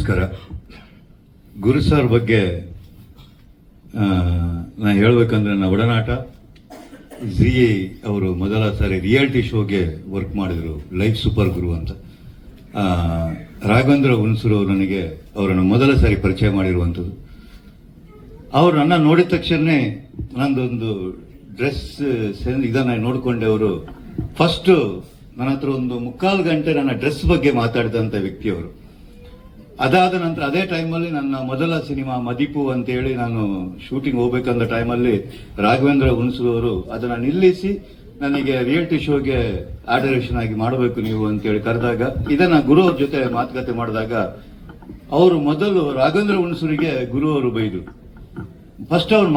ನಮಸ್ಕಾರ. ಗುರು ಸರ್ ಬಗ್ಗೆ ನಾನು ಹೇಳ್ಬೇಕಂದ್ರೆ ನನ್ನ ಒಡನಾಟ ಜಿ ಅವರು ಮೊದಲ ಸಾರಿ ರಿಯಾಲಿಟಿ ಶೋಗೆ ವರ್ಕ್ ಮಾಡಿದ್ರು, ಲೈಫ್ ಸೂಪರ್ ಗುರು ಅಂತ. ರಾಘವೇಂದ್ರ ಹುಣಸೂರು ಅವರು ನನಗೆ ಅವರನ್ನು ಮೊದಲ ಸಾರಿ ಪರಿಚಯ ಮಾಡಿರುವಂಥದ್ದು. ಅವರು ನನ್ನ ನೋಡಿದ ತಕ್ಷಣ ನಂದೊಂದು ಡ್ರೆಸ್ ಇದನ್ನ ನೋಡಿಕೊಂಡೆ. ಅವರು ಫಸ್ಟ್ ನನ್ನ ಹತ್ರ ಒಂದು 3/4 ಗಂಟೆ ನನ್ನ ಡ್ರೆಸ್ ಬಗ್ಗೆ ಮಾತಾಡಿದಂಥ ವ್ಯಕ್ತಿಯವರು. ಅದಾದ ನಂತರ ಅದೇ ಟೈಮಲ್ಲಿ ನನ್ನ ಮೊದಲ ಸಿನಿಮಾ ಮದಿಪು ಅಂತೇಳಿ ನಾನು ಶೂಟಿಂಗ್ ಹೋಗ್ಬೇಕಂದ ಟೈಮಲ್ಲಿ ರಾಘವೇಂದ್ರ ಹುಣಸೂರು ಅವರು ಅದನ್ನ ನಿಲ್ಲಿಸಿ ನನಗೆ ರಿಯಾಲಿಟಿ ಶೋಗೆ ಆಡರೇಷನ್ ಆಗಿ ಮಾಡಬೇಕು ನೀವು ಅಂತೇಳಿ ಕರೆದಾಗ, ಇದನ್ನ ಗುರು ಅವ್ರ ಜೊತೆ ಮಾತುಕತೆ ಮಾಡಿದಾಗ ಅವರು ಮೊದಲು ರಾಘವೇಂದ್ರ ಹುಣಸೂರಿಗೆ ಗುರು ಅವರು ಬೈದ್ರು. ಫಸ್ಟ್ ಅವ್ರು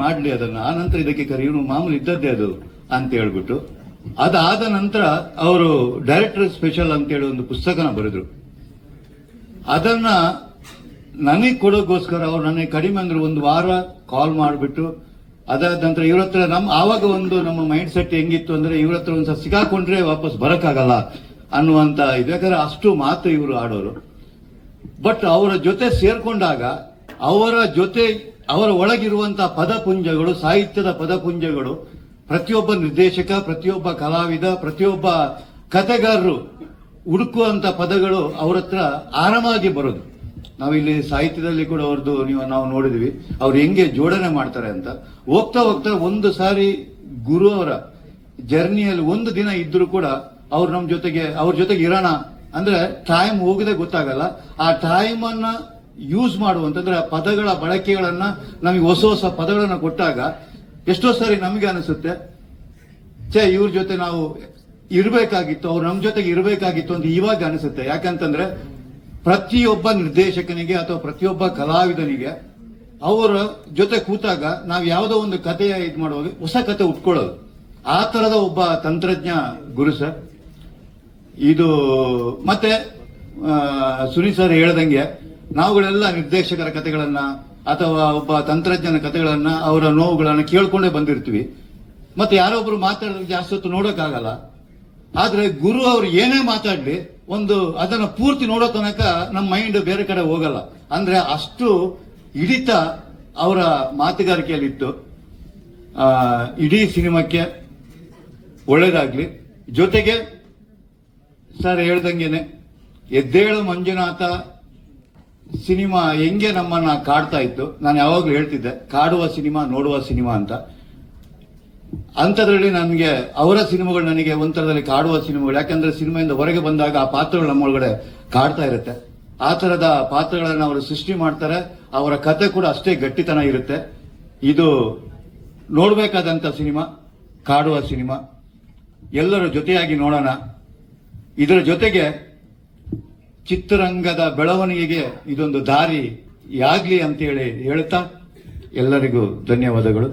ಮಾಡ್ಲಿ ಅದನ್ನ, ಆ ನಂತರ ಇದಕ್ಕೆ ಕರಿ, ಇವನು ಮಾಮೂಲಿ ಇದ್ದದ್ದೇ ಅದು ಅಂತ ಹೇಳ್ಬಿಟ್ಟು. ಅದಾದ ನಂತರ ಅವರು ಡೈರೆಕ್ಟರ್ ಸ್ಪೆಷಲ್ ಅಂತೇಳಿ ಒಂದು ಪುಸ್ತಕನ ಬರೆದ್ರು. ಅದನ್ನ ನನಗೆ ಕೊಡೋಕ್ಕೋಸ್ಕರ ಅವ್ರು ನನಗೆ ಕಡಿಮೆ ಅಂದ್ರೆ 1 ವಾರ ಕಾಲ್ ಮಾಡಿಬಿಟ್ಟು, ಅದಾದ ನಂತರ ಇವ್ರ ಹತ್ರ ಆವಾಗ ನಮ್ಮ ಮೈಂಡ್ ಸೆಟ್ ಹೆಂಗಿತ್ತು ಅಂದ್ರೆ, ಇವ್ರ ಹತ್ರ ಒಂದ್ಸಲ ಸಿಕ್ಕಾಕೊಂಡ್ರೆ ವಾಪಸ್ ಬರಕ್ಕಾಗಲ್ಲ ಅನ್ನುವಂತ ಇದು. ಯಾಕಂದ್ರೆ ಅಷ್ಟು ಮಾತು ಇವರು ಆಡೋರು. ಬಟ್ ಅವರ ಜೊತೆ ಸೇರ್ಕೊಂಡಾಗ ಅವರ ಒಳಗಿರುವಂತಹ ಪದಪುಂಜಗಳು, ಸಾಹಿತ್ಯದ ಪದಪುಂಜಗಳು, ಪ್ರತಿಯೊಬ್ಬ ನಿರ್ದೇಶಕ, ಪ್ರತಿಯೊಬ್ಬ ಕಲಾವಿದ, ಪ್ರತಿಯೊಬ್ಬ ಕಥೆಗಾರರು ಹುಡುಕುವಂತ ಪದಗಳು ಅವ್ರ ಹತ್ರ ಆರಾಮಾಗಿ ಬರೋದು. ನಾವಿಲ್ಲಿ ಸಾಹಿತ್ಯದಲ್ಲಿ ಕೂಡ ಅವ್ರದ್ದು ನಾವು ನೋಡಿದ್ವಿ, ಅವ್ರು ಹೆಂಗೆ ಜೋಡಣೆ ಮಾಡ್ತಾರೆ ಅಂತ. ಹೋಗ್ತಾ ಹೋಗ್ತಾ ಒಂದು ಸಾರಿ ಗುರು ಅವರ ಜರ್ನಿಯಲ್ಲಿ ಒಂದು ದಿನ ಇದ್ರೂ ಕೂಡ ಅವ್ರು ಅವ್ರ ಜೊತೆಗೆ ಇರೋಣ ಅಂದ್ರೆ ಟೈಮ್ ಹೋಗದೆ ಗೊತ್ತಾಗಲ್ಲ. ಆ ಟೈಮ್ ಅನ್ನ ಯೂಸ್ ಮಾಡುವಂತಂದ್ರೆ ಆ ಪದಗಳ ಬಳಕೆಗಳನ್ನ ನಮಗೆ ಹೊಸ ಪದಗಳನ್ನ ಕೊಟ್ಟಾಗ ಎಷ್ಟೋ ಸಾರಿ ನಮಗೆ ಅನಿಸುತ್ತೆ, ಇವ್ರ ಜೊತೆ ನಾವು ಇರಬೇಕಾಗಿತ್ತು, ಅವ್ರು ನಮ್ಮ ಜೊತೆಗೆ ಇರಬೇಕಾಗಿತ್ತು ಅಂತ ಇವಾಗ ಅನಿಸುತ್ತೆ. ಯಾಕಂತಂದ್ರೆ ಪ್ರತಿಯೊಬ್ಬ ನಿರ್ದೇಶಕನಿಗೆ ಅಥವಾ ಪ್ರತಿಯೊಬ್ಬ ಕಲಾವಿದನಿಗೆ ಅವರ ಜೊತೆ ಕೂತಾಗ ನಾವು ಯಾವುದೋ ಒಂದು ಕಥೆಯ ಮಾಡುವಾಗ ಹೊಸ ಕತೆ ಉಟ್ಕೊಳ್ಳೋದು. ಆ ತರದ ಒಬ್ಬ ತಂತ್ರಜ್ಞ ಗುರು ಸರ್. ಇದು ಮತ್ತೆ ಸುನಿ ಸರ್ ಹೇಳ್ದಂಗೆ ನಾವುಗಳೆಲ್ಲ ನಿರ್ದೇಶಕರ ಕಥೆಗಳನ್ನ ಅಥವಾ ಒಬ್ಬ ತಂತ್ರಜ್ಞನ ಕಥೆಗಳನ್ನ, ಅವರ ನೋವುಗಳನ್ನ ಕೇಳ್ಕೊಂಡೇ ಬಂದಿರ್ತೀವಿ. ಮತ್ತೆ ಯಾರೊಬ್ರು ಮಾತಾಡಿದ್ರೆ ಜಾಸ್ತಿ ಹೊತ್ತು ನೋಡೋಕ್ಕಾಗಲ್ಲ. ಆದ್ರೆ ಗುರು ಅವರು ಏನೇ ಮಾತಾಡ್ಲಿ ಅದನ್ನ ಪೂರ್ತಿ ನೋಡೋ ತನಕ ನಮ್ಮ ಮೈಂಡ್ ಬೇರೆ ಕಡೆ ಹೋಗಲ್ಲ. ಅಂದ್ರೆ ಅಷ್ಟು ಹಿಡಿತ ಅವರ ಮಾತುಗಾರಿಕೆಯಲ್ಲಿತ್ತು. ಇಡೀ ಸಿನಿಮಾಕ್ಕೆ ಒಳ್ಳೇದಾಗ್ಲಿ. ಜೊತೆಗೆ ಸರ್ ಹೇಳ್ದಂಗೆನೆ ಎದ್ದೇಳು ಮಂಜುನಾಥ ಸಿನಿಮಾ ಹೆಂಗೆ ನಮ್ಮನ್ನ ಕಾಡ್ತಾ ಇತ್ತು. ನಾನು ಯಾವಾಗ್ಲೂ ಹೇಳ್ತಿದ್ದೆ, ಕಾಡುವ ಸಿನಿಮಾ ನೋಡುವ ಸಿನಿಮಾ ಅಂತ. ಅಂಥದ್ರಲ್ಲಿ ನನಗೆ ಅವರ ಸಿನಿಮಾಗಳು ನನಗೆ ಒಂಥರದಲ್ಲಿ ಕಾಡುವ ಸಿನಿಮಾಗಳು. ಯಾಕಂದ್ರೆ ಸಿನಿಮಾಯಿಂದ ಹೊರಗೆ ಬಂದಾಗ ಆ ಪಾತ್ರಗಳು ನಮ್ಮೊಳಗಡೆ ಕಾಡ್ತಾ ಇರುತ್ತೆ. ಆ ತರದ ಪಾತ್ರಗಳನ್ನ ಅವರು ಸೃಷ್ಟಿ ಮಾಡ್ತಾರೆ. ಅವರ ಕತೆ ಕೂಡ ಅಷ್ಟೇ ಗಟ್ಟಿತನ ಇರುತ್ತೆ. ಇದು ನೋಡ್ಬೇಕಾದಂತ ಸಿನಿಮಾ, ಕಾಡುವ ಸಿನಿಮಾ. ಎಲ್ಲರೂ ಜೊತೆಯಾಗಿ ನೋಡೋಣ. ಇದರ ಜೊತೆಗೆ ಚಿತ್ರರಂಗದ ಬೆಳವಣಿಗೆಗೆ ಇದೊಂದು ದಾರಿಯಾಗ್ಲಿ ಅಂತೇಳಿ ಹೇಳ್ತಾ ಎಲ್ಲರಿಗೂ ಧನ್ಯವಾದಗಳು.